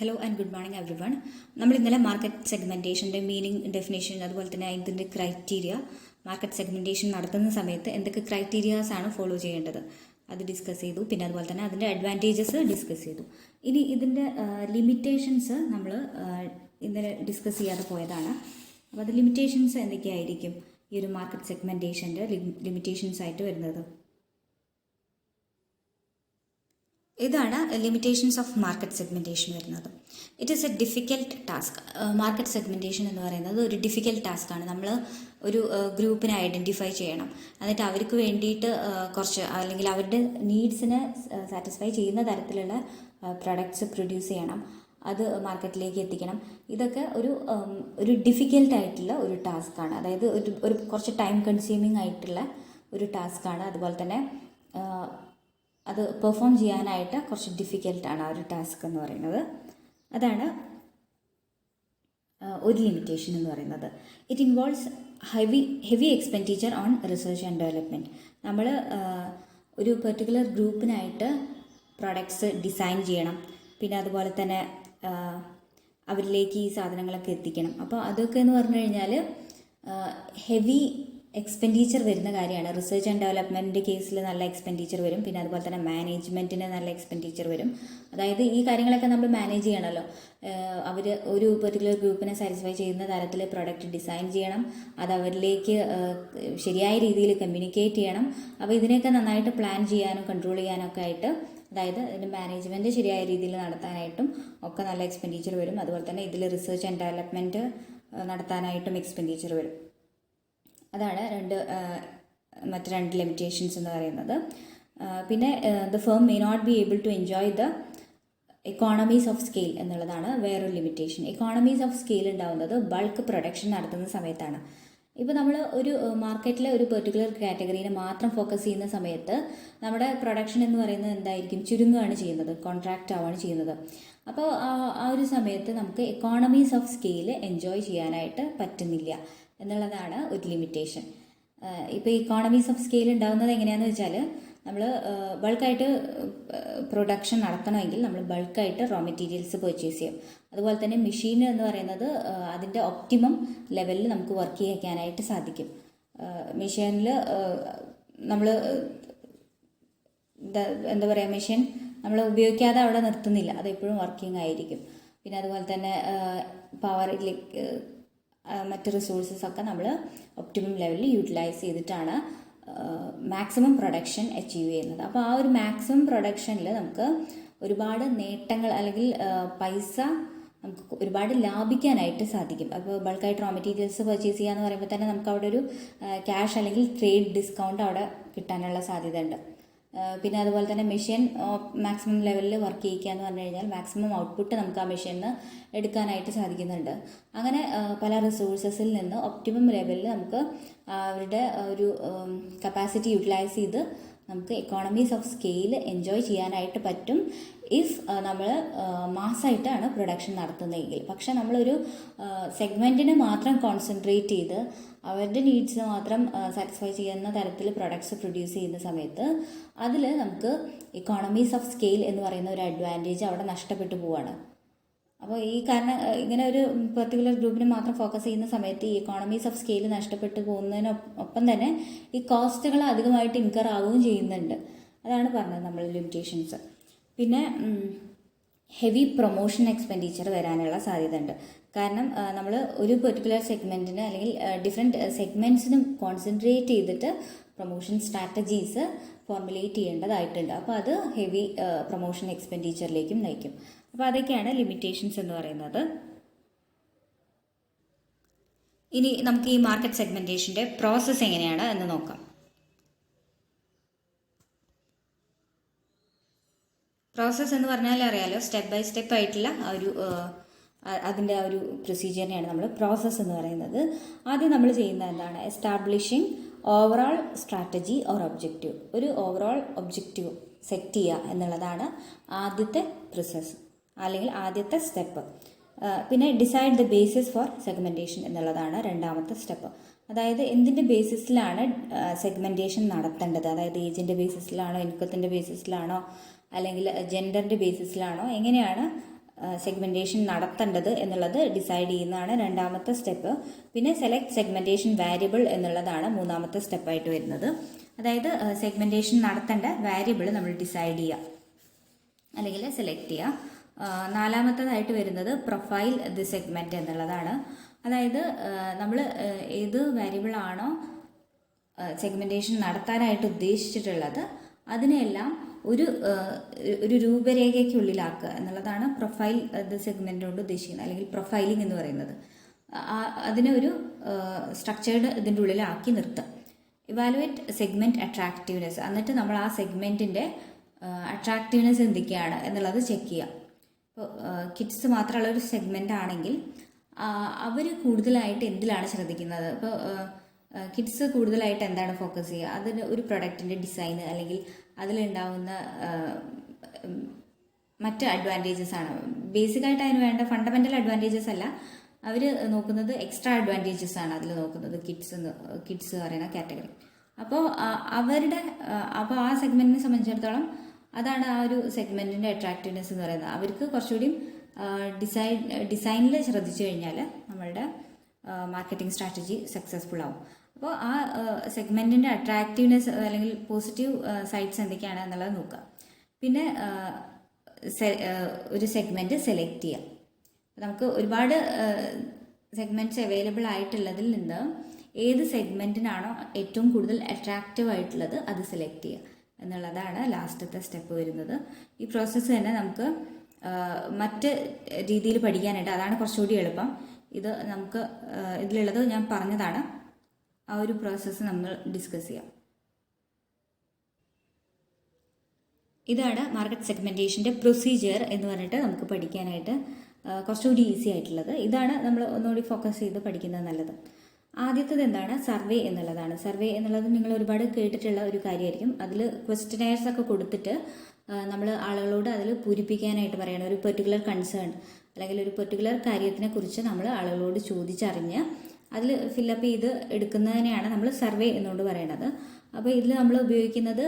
Hello and good morning every one. നമ്മൾ ഇന്നലെ market സെഗ്മെൻറ്റേഷൻ്റെ meaning, definition, അതുപോലെ തന്നെ ഇതിൻ്റെ ക്രൈറ്റീരിയ, മാർക്കറ്റ് സെഗ്മെൻറ്റേഷൻ നടത്തുന്ന സമയത്ത് എന്തൊക്കെ ക്രൈറ്റീരിയാസ് ആണ് ഫോളോ ചെയ്യേണ്ടത് അത് ഡിസ്കസ് ചെയ്തു. പിന്നെ അതുപോലെ തന്നെ അതിൻ്റെ അഡ്വാൻറ്റേജസ് ഡിസ്കസ് ചെയ്തു. ഇനി ഇതിൻ്റെ ലിമിറ്റേഷൻസ് നമ്മൾ ഇന്നലെ ഡിസ്കസ് ചെയ്യാതെ പോയതാണ്. അപ്പോൾ അത് ലിമിറ്റേഷൻസ് എന്തൊക്കെയായിരിക്കും ഈ ഒരു മാർക്കറ്റ് സെഗ്മെൻറ്റേഷൻ്റെ ലിമിറ്റേഷൻസ് ആയിട്ട് വരുന്നത്? ഇതാണ് ലിമിറ്റേഷൻസ് ഓഫ് മാർക്കറ്റ് സെഗ്മെൻറ്റേഷൻ വരുന്നത്. It is A difficult task. Market segmentation എന്ന് പറയുന്നത് ഒരു ഡിഫിക്കൽട്ട് ടാസ്ക്കാണ്. നമ്മൾ ഒരു ഗ്രൂപ്പിനെ ഐഡൻറ്റിഫൈ ചെയ്യണം, എന്നിട്ട് അവർക്ക് വേണ്ടിയിട്ട് കുറച്ച് അല്ലെങ്കിൽ അവരുടെ നീഡ്സിനെ സാറ്റിസ്ഫൈ ചെയ്യുന്ന തരത്തിലുള്ള പ്രൊഡക്ട്സ് പ്രൊഡ്യൂസ് ചെയ്യണം, അത് മാർക്കറ്റിലേക്ക് എത്തിക്കണം. ഇതൊക്കെ ഒരു ഡിഫിക്കൽട്ടായിട്ടുള്ള ഒരു ടാസ്ക്കാണ്. അതായത് ഒരു കുറച്ച് ടൈം കൺസ്യൂമിങ് ആയിട്ടുള്ള ഒരു ടാസ്ക്കാണ്. അതുപോലെ തന്നെ അത് പെർഫോം ചെയ്യാനായിട്ട് കുറച്ച് ഡിഫിക്കൽട്ടാണ് ആ ഒരു ടാസ്ക് എന്ന് പറയുന്നത്. അതാണ് ഒരു ലിമിറ്റേഷൻ എന്ന് പറയുന്നത്. It involves heavy expenditure on research and development. നമ്മൾ ഒരു പെർട്ടിക്കുലർ ഗ്രൂപ്പിനായിട്ട് പ്രൊഡക്ട്സ് ഡിസൈൻ ചെയ്യണം, പിന്നെ അതുപോലെ തന്നെ അവരിലേക്ക് ഈ സാധനങ്ങളൊക്കെ എത്തിക്കണം. അപ്പോൾ അതൊക്കെ എന്ന് പറഞ്ഞു കഴിഞ്ഞാൽ ഹെവി എക്സ്പെൻഡിച്ചർ വരുന്ന കാര്യമാണ്. റിസർച്ച് ആൻഡ് ഡെവലപ്മെൻറ്റ് കേസിൽ നല്ല എക്സ്പെൻഡിച്ചർ വരും, പിന്നെ അതുപോലെ തന്നെ മാനേജ്മെൻറ്റിന് നല്ല എക്സ്പെൻഡിച്ചർ വരും. അതായത് ഈ കാര്യങ്ങളൊക്കെ നമ്മൾ മാനേജ് ചെയ്യണമല്ലോ. അവർ ഒരു പെർട്ടിക്കുലർ ഗ്രൂപ്പിനെ സാറ്റിസ്ഫൈ ചെയ്യുന്ന തരത്തിൽ പ്രൊഡക്റ്റ് ഡിസൈൻ ചെയ്യണം, അത് അവരിലേക്ക് ശരിയായ രീതിയിൽ കമ്മ്യൂണിക്കേറ്റ് ചെയ്യണം. അപ്പോൾ ഇതിനെയൊക്കെ നന്നായിട്ട് പ്ലാൻ ചെയ്യാനും കൺട്രോൾ ചെയ്യാനും ഒക്കെ ആയിട്ട്, അതായത് ഇതിൻ്റെ മാനേജ്മെൻറ്റ് ശരിയായ രീതിയിൽ നടത്താനായിട്ടും ഒക്കെ നല്ല എക്സ്പെൻഡിച്ചർ വരും. അതുപോലെ തന്നെ ഇതിൽ റിസർച്ച് ആൻഡ് ഡെവലപ്മെൻറ്റ് നടത്താനായിട്ടും എക്സ്പെൻഡിച്ചർ വരും. അതാണ് മറ്റ് രണ്ട് ലിമിറ്റേഷൻസ് എന്ന് പറയുന്നത്. പിന്നെ the firm may not be able to enjoy the economies of scale എന്നുള്ളതാണ് വേറൊരു ലിമിറ്റേഷൻ. എക്കോണമീസ് ഓഫ് സ്കെയിൽ ഉണ്ടാകുന്നത് ബൾക്ക് പ്രൊഡക്ഷൻ നടത്തുന്ന സമയത്താണ്. ഇപ്പോൾ നമ്മൾ ഒരു മാർക്കറ്റിലെ ഒരു പെർട്ടിക്കുലർ കാറ്റഗറീനെ മാത്രം ഫോക്കസ് ചെയ്യുന്ന സമയത്ത് നമ്മുടെ പ്രൊഡക്ഷൻ എന്ന് പറയുന്നത് എന്തായിരിക്കും? ചുരുങ്ങുകയാണ് ചെയ്യുന്നത്, കോൺട്രാക്റ്റ് ആവുകയാണ് ചെയ്യുന്നത്. അപ്പോൾ ആ ഒരു സമയത്ത് നമുക്ക് എക്കോണമീസ് ഓഫ് സ്കെയിൽ എൻജോയ് ചെയ്യാനായിട്ട് പറ്റുന്നില്ല എന്നുള്ളതാണ് ഒരു ലിമിറ്റേഷൻ. ഇപ്പോൾ ഇക്കോണമീസ് ഓഫ് സ്കെയിൽ ഉണ്ടാകുന്നത് എങ്ങനെയാണെന്ന് വെച്ചാൽ, നമ്മൾ ബൾക്കായിട്ട് പ്രൊഡക്ഷൻ നടത്തണമെങ്കിൽ നമ്മൾ ബൾക്കായിട്ട് റോ മെറ്റീരിയൽസ് പർച്ചേസ് ചെയ്യും. അതുപോലെ തന്നെ മെഷീൻ എന്ന് പറയുന്നത് അതിൻ്റെ ഒപ്റ്റിമം ലെവലിൽ നമുക്ക് വർക്ക് ചെയ്യിക്കാനായിട്ട് സാധിക്കും. മെഷീനിൽ നമ്മൾ എന്താ പറയുക, മെഷീൻ നമ്മൾ ഉപയോഗിക്കാതെ അവിടെ നിർത്തുന്നില്ല, അതെപ്പോഴും വർക്കിംഗ് ആയിരിക്കും. പിന്നെ അതുപോലെ തന്നെ പവറിലേക്ക് മറ്റ് റിസോഴ്സസ് ഒക്കെ നമ്മൾ ഒപ്റ്റിമം ലെവലിൽ യൂട്ടിലൈസ് ചെയ്തിട്ടാണ് മാക്സിമം പ്രൊഡക്ഷൻ അച്ചീവ് ചെയ്യുന്നത്. അപ്പോൾ ആ ഒരു മാക്സിമം പ്രൊഡക്ഷനിൽ നമുക്ക് ഒരുപാട് നേട്ടങ്ങൾ അല്ലെങ്കിൽ പൈസ നമുക്ക് ഒരുപാട് ലാഭിക്കാനായിട്ട് സാധിക്കും. അപ്പോൾ ബൾക്കായിട്ട് റോ മെറ്റീരിയൽസ് പർച്ചേസ് ചെയ്യുക എന്ന് പറയുമ്പോൾ തന്നെ നമുക്ക് അവിടെ ഒരു ക്യാഷ് അല്ലെങ്കിൽ ട്രേഡ് ഡിസ്കൗണ്ട് അവിടെ കിട്ടാനുള്ള സാധ്യത ഉണ്ട്. പിന്നെ അതുപോലെ തന്നെ മെഷീൻ മാക്സിമം ലെവലിൽ വർക്ക് ചെയ്യിക്കുക എന്ന് പറഞ്ഞു കഴിഞ്ഞാൽ മാക്സിമം ഔട്ട്പുട്ട് നമുക്ക് ആ മെഷീനിൽ എടുക്കാനായിട്ട് സാധിക്കുന്നുണ്ട്. അങ്ങനെ പല റിസോഴ്സസിൽ നിന്ന് ഒപ്റ്റിമം ലെവലിൽ നമുക്ക് അവരുടെ ഒരു കപ്പാസിറ്റി യൂട്ടിലൈസ് ചെയ്ത് നമുക്ക് എക്കോണമീസ് ഓഫ് സ്കെയിൽ എൻജോയ് ചെയ്യാനായിട്ട് പറ്റും ഇഫ് നമ്മൾ മാസമായിട്ടാണ് പ്രൊഡക്ഷൻ നടത്തുന്നതെങ്കിൽ. പക്ഷേ നമ്മളൊരു സെഗ്മെൻറ്റിനെ മാത്രം കോൺസെൻട്രേറ്റ് ചെയ്ത് അവരുടെ നീഡ്സിന് മാത്രം സാറ്റിസ്ഫൈ ചെയ്യുന്ന തരത്തിൽ പ്രൊഡക്ട്സ് പ്രൊഡ്യൂസ് ചെയ്യുന്ന സമയത്ത് അതിൽ നമുക്ക് എക്കോണമീസ് ഓഫ് സ്കെയിൽ എന്ന് പറയുന്ന ഒരു അഡ്വാൻറ്റേജ് അവിടെ നഷ്ടപ്പെട്ടു പോവുകയാണ്. അപ്പോൾ ഈ കാരണം ഇങ്ങനെ ഒരു പെർട്ടിക്കുലർ ഗ്രൂപ്പിനെ മാത്രം ഫോക്കസ് ചെയ്യുന്ന സമയത്ത് ഈ എക്കോണമീസ് ഓഫ് സ്കെയിൽ നഷ്ടപ്പെട്ടു പോകുന്നതിനൊപ്പം തന്നെ ഈ കോസ്റ്റുകൾ അധികമായിട്ട് ഇൻകർ ആവുകയും ചെയ്യുന്നുണ്ട്. അതാണ് പറഞ്ഞത് നമ്മൾ ലിമിറ്റേഷൻസ്. പിന്നെ ഹെവി പ്രൊമോഷൻ എക്സ്പെൻഡിച്ചർ വരാനുള്ള സാധ്യത ഉണ്ട്. കാരണം നമ്മൾ ഒരു പെർട്ടിക്കുലർ സെഗ്മെൻറ്റിന് അല്ലെങ്കിൽ ഡിഫറെൻറ്റ് സെഗ്മെൻറ്റ്സിനും കോൺസെൻട്രേറ്റ് ചെയ്തിട്ട് പ്രൊമോഷൻ സ്ട്രാറ്റജീസ് ഫോർമുലേറ്റ് ചെയ്യേണ്ടതായിട്ടുണ്ട്. അപ്പോൾ അത് ഹെവി പ്രൊമോഷൻ എക്സ്പെൻഡിച്ചറിലേക്കും നയിക്കും. അപ്പോൾ അതൊക്കെയാണ് ലിമിറ്റേഷൻസ് എന്ന് പറയുന്നത്. ഇനി നമുക്ക് ഈ മാർക്കറ്റ് സെഗ്മെൻറ്റേഷൻ്റെ പ്രോസസ്സ് എങ്ങനെയാണ് എന്ന് നോക്കാം. പ്രോസസ്സ് എന്ന് പറഞ്ഞാൽ അറിയാലോ, സ്റ്റെപ്പ് ബൈ സ്റ്റെപ്പ് ആയിട്ടുള്ള അതിൻ്റെ ആ ഒരു പ്രൊസീജിയറിനെയാണ് നമ്മൾ പ്രോസസ്സ് എന്ന് പറയുന്നത്. ആദ്യം നമ്മൾ ചെയ്യുന്നത് എന്താണ്? Establishing overall strategy or objective. ഒരു ഓവറോൾ ഒബ്ജക്റ്റീവ് സെറ്റ് ചെയ്യുക എന്നുള്ളതാണ് ആദ്യത്തെ പ്രോസസ്സ് അല്ലെങ്കിൽ ആദ്യത്തെ സ്റ്റെപ്പ്. പിന്നെ decide the basis for segmentation എന്നുള്ളതാണ് രണ്ടാമത്തെ സ്റ്റെപ്പ്. അതായത് എന്തിൻ്റെ ബേസിസിലാണ് സെഗ്മെൻറ്റേഷൻ നടത്തേണ്ടത്? അതായത് ഏജിൻ്റെ ബേസിസിലാണോ, ഇൻകത്തിൻ്റെ ബേസിസിലാണോ, അല്ലെങ്കിൽ ജെൻഡറിൻ്റെ ബേസിസിലാണോ, എങ്ങനെയാണ് സെഗ്മെൻറ്റേഷൻ നടത്തേണ്ടത് എന്നുള്ളത് ഡിസൈഡ് ചെയ്യുന്നതാണ് രണ്ടാമത്തെ സ്റ്റെപ്പ്. പിന്നെ സെലക്ട് സെഗ്മെൻറ്റേഷൻ വാരിയബിൾ എന്നുള്ളതാണ് മൂന്നാമത്തെ സ്റ്റെപ്പായിട്ട് വരുന്നത്. അതായത് സെഗ്മെൻറ്റേഷൻ നടത്തേണ്ട വാരിയബിൾ നമ്മൾ ഡിസൈഡ് ചെയ്യുക അല്ലെങ്കിൽ സെലക്ട് ചെയ്യുക. നാലാമത്തേതായിട്ട് വരുന്നത് പ്രൊഫൈൽ ദി സെഗ്മെൻറ്റ് എന്നുള്ളതാണ്. അതായത് നമ്മൾ ഏത് വാരിയബിൾ ആണോ സെഗ്മെൻറ്റേഷൻ നടത്താനായിട്ട് ഉദ്ദേശിച്ചിട്ടുള്ളത് അതിനെല്ലാം ഒരു രൂപരേഖയ്ക്കുള്ളിലാക്കുക എന്നുള്ളതാണ് പ്രൊഫൈൽ ദി സെഗ്മെൻറ്റ് കൊണ്ട് ഉദ്ദേശിക്കുന്നത്, അല്ലെങ്കിൽ പ്രൊഫൈലിംഗ് എന്ന് പറയുന്നത്. അതിനെ ഒരു സ്ട്രക്ചേർഡ് ഇതിൻ്റെ ഉള്ളിലാക്കി നിർത്തുക. ഇവാലുവേറ്റ് സെഗ്മെൻറ്റ് അട്രാക്റ്റീവ്നെസ്, എന്നിട്ട് നമ്മൾ ആ സെഗ്മെൻറ്റിൻ്റെ അട്രാക്റ്റീവ്നെസ് എന്തൊക്കെയാണ് എന്നുള്ളത് ചെക്ക് ചെയ്യുക. ഇപ്പോൾ കിഡ്സ് മാത്രമുള്ള ഒരു സെഗ്മെൻ്റ് ആണെങ്കിൽ അവർ കൂടുതലായിട്ട് എന്തിലാണ് ശ്രദ്ധിക്കുന്നത്? ഇപ്പോൾ കിഡ്സ് കൂടുതലായിട്ട് എന്താണ് ഫോക്കസ് ചെയ്യുക? അതിന് ഒരു പ്രൊഡക്റ്റിൻ്റെ ഡിസൈന് അല്ലെങ്കിൽ അതിലുണ്ടാവുന്ന മറ്റ് അഡ്വാൻറ്റേജസ് ആണ്. ബേസിക്കായിട്ട് അതിന് വേണ്ട ഫണ്ടമെൻ്റൽ അഡ്വാൻറ്റേജസ് അല്ല, അവർ നോക്കുന്നത് എക്സ്ട്രാ അഡ്വാൻറ്റേജസ് ആണ് അതിൽ നോക്കുന്നത്, കിഡ്സ് പറയുന്ന കാറ്റഗറി. അപ്പോൾ ആ സെഗ്മെൻറ്റിനെ സംബന്ധിച്ചിടത്തോളം അതാണ് ആ ഒരു സെഗ്മെൻറ്റിൻ്റെ അട്രാക്റ്റീവ്നെസ് എന്ന് പറയുന്നത്. അവർക്ക് കുറച്ചുകൂടി ഡിസൈനിൽ ശ്രദ്ധിച്ചു കഴിഞ്ഞാൽ നമ്മളുടെ മാർക്കറ്റിംഗ് സ്ട്രാറ്റജി സക്സസ്ഫുൾ ആവും. അപ്പോൾ ആ സെഗ്മെൻറ്റിൻ്റെ അട്രാക്റ്റീവ്നെസ് അല്ലെങ്കിൽ പോസിറ്റീവ് സൈഡ്സ് എന്തൊക്കെയാണ് എന്നുള്ളത് നോക്കുക. പിന്നെ ഒരു സെഗ്മെൻറ്റ് സെലക്ട് ചെയ്യുക. നമുക്ക് ഒരുപാട് സെഗ്മെൻറ്റ്സ് അവൈലബിൾ ആയിട്ടുള്ളതിൽ നിന്ന് ഏത് സെഗ്മെൻറ്റിനാണോ ഏറ്റവും കൂടുതൽ അട്രാക്റ്റീവ് ആയിട്ടുള്ളത് അത് സെലക്ട് ചെയ്യുക എന്നുള്ളതാണ് ലാസ്റ്റത്തെ സ്റ്റെപ്പ് വരുന്നത്. ഈ പ്രോസസ്സ് തന്നെ നമുക്ക് മറ്റ് രീതിയിൽ പഠിക്കാനായിട്ട് അതാണ് കുറച്ചുകൂടി എളുപ്പം. ഇത് നമുക്ക് ഇതിലുള്ളത് ഞാൻ പറഞ്ഞതാണ്, ആ ഒരു പ്രോസസ്സ് നമ്മൾ ഡിസ്കസ് ചെയ്യാം. ഇതാണ് മാർക്കറ്റ് സെഗ്മെൻറ്റേഷൻ്റെ പ്രൊസീജിയർ എന്ന് പറഞ്ഞിട്ട് നമുക്ക് പഠിക്കാനായിട്ട് കുറച്ചുകൂടി ഈസി ആയിട്ടുള്ളത്. ഇതാണ് നമ്മൾ ഒന്നുകൂടി ഫോക്കസ് ചെയ്ത് പഠിക്കുന്നത് നല്ലത്. ആദ്യത്തേത് എന്താണ്? സർവേ എന്നുള്ളതാണ്. സർവേ എന്നുള്ളത് നിങ്ങൾ ഒരുപാട് കേട്ടിട്ടുള്ള ഒരു കാര്യമായിരിക്കും. അതിൽ ക്വസ്റ്റനെയർസ് ഒക്കെ കൊടുത്തിട്ട് നമ്മൾ ആളുകളോട് അതിൽ പൂരിപ്പിക്കാനായിട്ട് പറയണം. ഒരു പെർട്ടിക്കുലർ കൺസേൺ അല്ലെങ്കിൽ ഒരു പെർട്ടിക്കുലർ കാര്യത്തിനെ കുറിച്ച് നമ്മൾ ആളുകളോട് ചോദിച്ചറിഞ്ഞ് അതിൽ ഫില്ലപ്പ് ചെയ്ത് എടുക്കുന്നതിനെയാണ് നമ്മൾ സർവേ എന്നുകൊണ്ട് പറയുന്നത്. അപ്പോൾ ഇതിൽ നമ്മൾ ഉപയോഗിക്കുന്നത്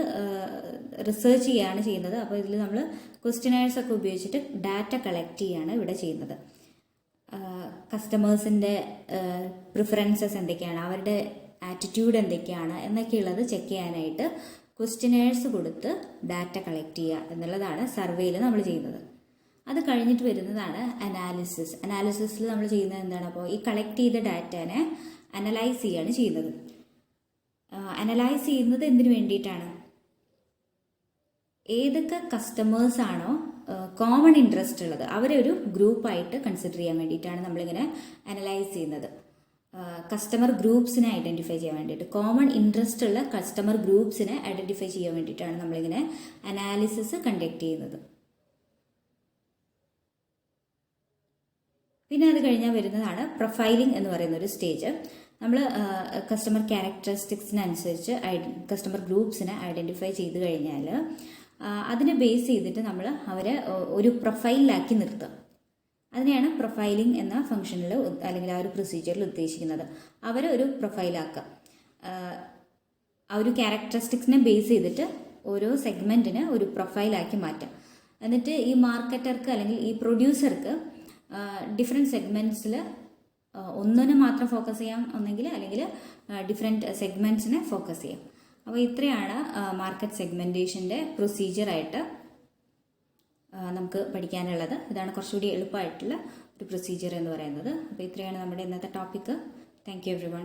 റിസർച്ച് ചെയ്യുകയാണ് ചെയ്യുന്നത്. അപ്പോൾ ഇതിൽ നമ്മൾ ക്വസ്റ്റനെയർസ് ഒക്കെ ഉപയോഗിച്ചിട്ട് ഡാറ്റ കളക്ട് ചെയ്യുകയാണ് ഇവിടെ ചെയ്യുന്നത്. കസ്റ്റമേഴ്സിൻ്റെ പ്രിഫറൻസസ് എന്തൊക്കെയാണ്, അവരുടെ ആറ്റിറ്റ്യൂഡ് എന്തൊക്കെയാണ് എന്നൊക്കെയുള്ളത് ചെക്ക് ചെയ്യാനായിട്ട് ക്വസ്റ്റനെയർസ് കൊടുത്ത് ഡാറ്റ കളക്ട് ചെയ്യുക എന്നുള്ളതാണ് സർവേയിൽ നമ്മൾ ചെയ്യുന്നത്. അത് കഴിഞ്ഞിട്ട് വരുന്നതാണ് അനാലിസിസ്. അനാലിസിസിൽ നമ്മൾ ചെയ്യുന്നത് എന്താണ്? അപ്പോൾ ഈ കളക്ട് ചെയ്ത ഡാറ്റനെ അനലൈസ് ചെയ്യുകയാണ് ചെയ്യുന്നത്. അനലൈസ് ചെയ്യുന്നത് എന്തിനു വേണ്ടിയിട്ടാണ്? ഏതൊക്കെ കസ്റ്റമേഴ്സാണോ കോമൺ ഇൻട്രസ്റ്റ് ഉള്ളത് അവരെ ഒരു ഗ്രൂപ്പായിട്ട് കൺസിഡർ ചെയ്യാൻ വേണ്ടിയിട്ടാണ് നമ്മളിങ്ങനെ അനലൈസ് ചെയ്യുന്നത്. കസ്റ്റമർ ഗ്രൂപ്പ്സിനെ ഐഡൻറ്റിഫൈ ചെയ്യാൻ വേണ്ടിയിട്ട്, കോമൺ ഇൻട്രസ്റ്റ് ഉള്ള കസ്റ്റമർ ഗ്രൂപ്പ്സിനെ ഐഡൻറ്റിഫൈ ചെയ്യാൻ വേണ്ടിയിട്ടാണ് നമ്മളിങ്ങനെ അനാലിസിസ് കണ്ടക്ട് ചെയ്യുന്നത്. പിന്നെ അത് കഴിഞ്ഞാൽ വരുന്നതാണ് പ്രൊഫൈലിംഗ് എന്ന് പറയുന്ന ഒരു സ്റ്റേജ്. നമ്മൾ കസ്റ്റമർ ക്യാരക്ടറിസ്റ്റിക്സിനനുസരിച്ച് കസ്റ്റമർ ഗ്രൂപ്പ്സിനെ ഐഡൻറ്റിഫൈ ചെയ്ത് കഴിഞ്ഞാൽ അതിനെ ബേസ് ചെയ്തിട്ട് നമ്മൾ അവരെ ഒരു പ്രൊഫൈലിലാക്കി നിർത്തുക. അതിനെയാണ് പ്രൊഫൈലിംഗ് എന്ന ഫംഗ്ഷനിൽ അല്ലെങ്കിൽ ആ ഒരു പ്രൊസീജിയറിൽ ഉദ്ദേശിക്കുന്നത്. അവരെ ഒരു പ്രൊഫൈലാക്കുക. ആ ഒരു ക്യാരക്ടറിസ്റ്റിക്സിനെ ബേസ് ചെയ്തിട്ട് ഓരോ സെഗ്മെൻറ്റിന് ഒരു പ്രൊഫൈലാക്കി മാറ്റാം. എന്നിട്ട് ഈ മാർക്കറ്റർക്ക് അല്ലെങ്കിൽ ഈ പ്രൊഡ്യൂസർക്ക് ഡിഫറെൻറ്റ് സെഗ്മെൻറ്റ്സിൽ ഒന്നിനെ മാത്രം ഫോക്കസ് ചെയ്യാം ഒന്നെങ്കിൽ, അല്ലെങ്കിൽ ഡിഫറെൻറ്റ് സെഗ്മെൻറ്റ്സിനെ ഫോക്കസ് ചെയ്യാം. അപ്പോൾ ഇത്രയാണ് മാർക്കറ്റ് സെഗ്മെൻറ്റേഷൻ്റെ പ്രൊസീജിയറായിട്ട് നമുക്ക് പഠിക്കാനുള്ളത്. ഇതാണ് കുറച്ചുകൂടി എളുപ്പമായിട്ടുള്ള ഒരു പ്രൊസീജിയർ എന്ന് പറയുന്നത്. അപ്പോൾ ഇത്രയാണ് നമ്മുടെ ഇന്നത്തെ ടോപ്പിക്ക്. Thank you everyone.